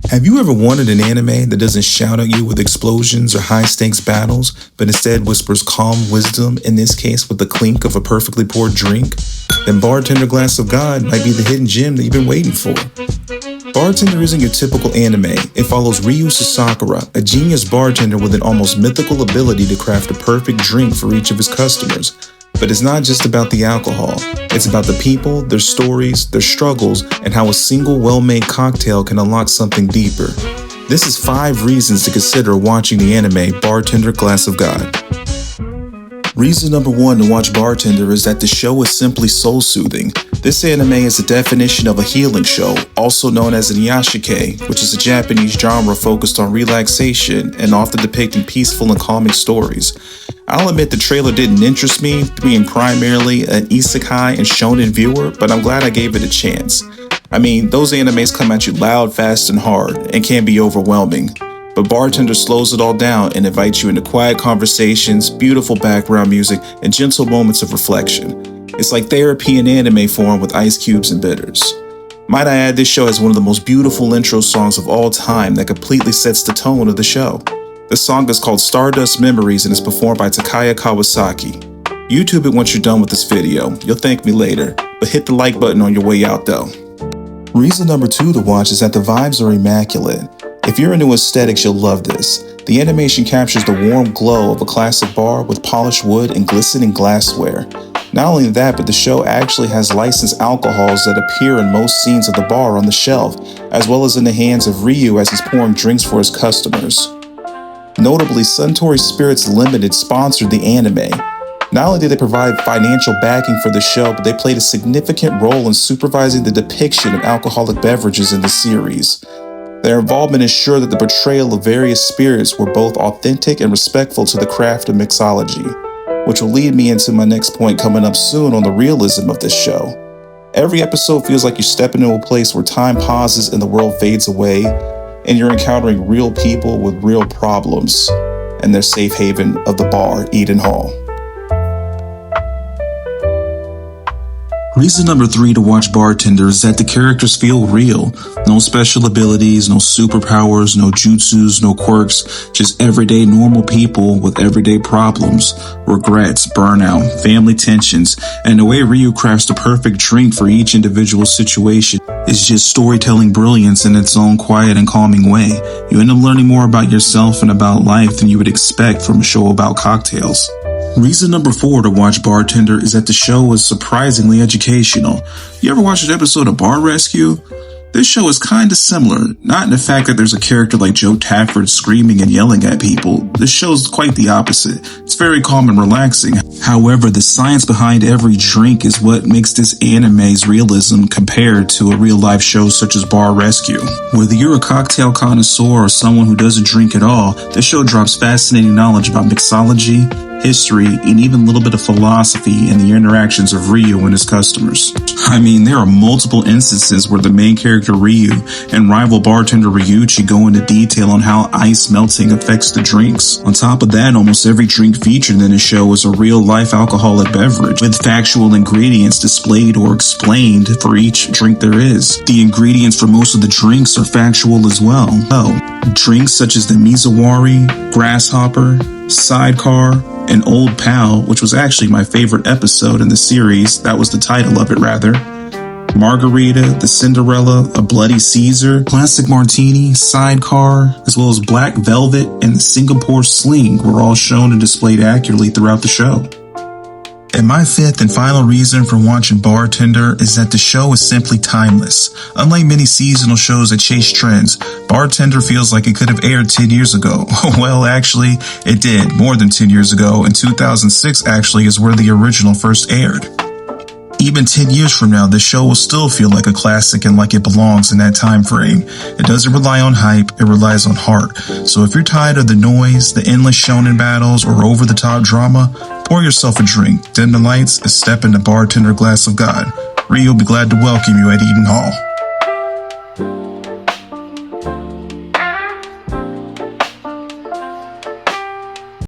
Have you ever wanted an anime that doesn't shout at you with explosions or high-stakes battles, but instead whispers calm wisdom, in this case with the clink of a perfectly poured drink? Then Bartender Glass of God might be the hidden gem that you've been waiting for. Bartender isn't your typical anime. It follows Ryu Sasakura, a genius bartender with an almost mythical ability to craft a perfect drink for each of his customers. But it's not just about the alcohol. It's about the people, their stories, their struggles, and how a single well-made cocktail can unlock something deeper. This is 5 reasons to consider watching the anime Bartender Glass of God. Reason number 1 to watch Bartender is that the show is simply soul-soothing. This anime is the definition of a healing show, also known as an iyashikei, which is a Japanese genre focused on relaxation and often depicting peaceful and calming stories. I'll admit the trailer didn't interest me, being primarily an isekai and shonen viewer, but I'm glad I gave it a chance. I mean, those animes come at you loud, fast, and hard, and can be overwhelming. But Bartender slows it all down and invites you into quiet conversations, beautiful background music, and gentle moments of reflection. It's like therapy in anime form with ice cubes and bitters. Might I add, this show has one of the most beautiful intro songs of all time that completely sets the tone of the show. The song is called Stardust Memories and is performed by Takaya Kawasaki. YouTube it once you're done with this video. You'll thank me later, but hit the like button on your way out though. Reason number 2 to watch is that the vibes are immaculate. If you're into aesthetics, you'll love this. The animation captures the warm glow of a classic bar with polished wood and glistening glassware. Not only that, but the show actually has licensed alcohols that appear in most scenes of the bar on the shelf, as well as in the hands of Ryu as he's pouring drinks for his customers. Notably, Suntory Spirits Limited sponsored the anime. Not only did they provide financial backing for the show, but they played a significant role in supervising the depiction of alcoholic beverages in the series. Their involvement ensured that the portrayal of various spirits were both authentic and respectful to the craft of mixology, which will lead me into my next point coming up soon on the realism of this show. Every episode feels like you step into a place where time pauses and the world fades away, and you're encountering real people with real problems and their safe haven of the bar, Eden Hall. Reason number 3 to watch Bartender is that the characters feel real. No special abilities, no superpowers, no jutsus, no quirks, just everyday normal people with everyday problems, regrets, burnout, family tensions, and the way Ryu crafts the perfect drink for each individual situation is just storytelling brilliance in its own quiet and calming way. You end up learning more about yourself and about life than you would expect from a show about cocktails. Reason number 4 to watch Bartender is that the show is surprisingly educational. You ever watch an episode of Bar Rescue? This show is kinda similar, not in the fact that there's a character like Joe Tafford screaming and yelling at people. This show's quite the opposite. It's very calm and relaxing. However, the science behind every drink is what makes this anime's realism compared to a real-life show such as Bar Rescue. Whether you're a cocktail connoisseur or someone who doesn't drink at all, this show drops fascinating knowledge about mixology, history, and even a little bit of philosophy in the interactions of Ryu and his customers. I mean, there are multiple instances where the main character Ryu and rival bartender Ryuichi go into detail on how ice melting affects the drinks. On top of that, almost every drink featured in the show is a real-life alcoholic beverage, with factual ingredients displayed or explained for each drink there is. The ingredients for most of the drinks are factual as well. Drinks such as the Mizawari, Grasshopper, Sidecar, and Old Pal, which was actually my favorite episode in the series, that was the title of it rather, Margarita, the Cinderella, a Bloody Caesar, Classic Martini, Sidecar, as well as Black Velvet and the Singapore Sling were all shown and displayed accurately throughout the show. And my 5th and final reason for watching Bartender is that the show is simply timeless. Unlike many seasonal shows that chase trends, Bartender feels like it could have aired 10 years ago. Well, actually, it did, more than 10 years ago, and 2006 actually is where the original first aired. Even 10 years from now, the show will still feel like a classic and like it belongs in that time frame. It doesn't rely on hype, it relies on heart. So if you're tired of the noise, the endless shonen battles, or over-the-top drama, pour yourself a drink, dim the lights, and step in the Bartender Glass of God. Ryu will be glad to welcome you at Eden Hall.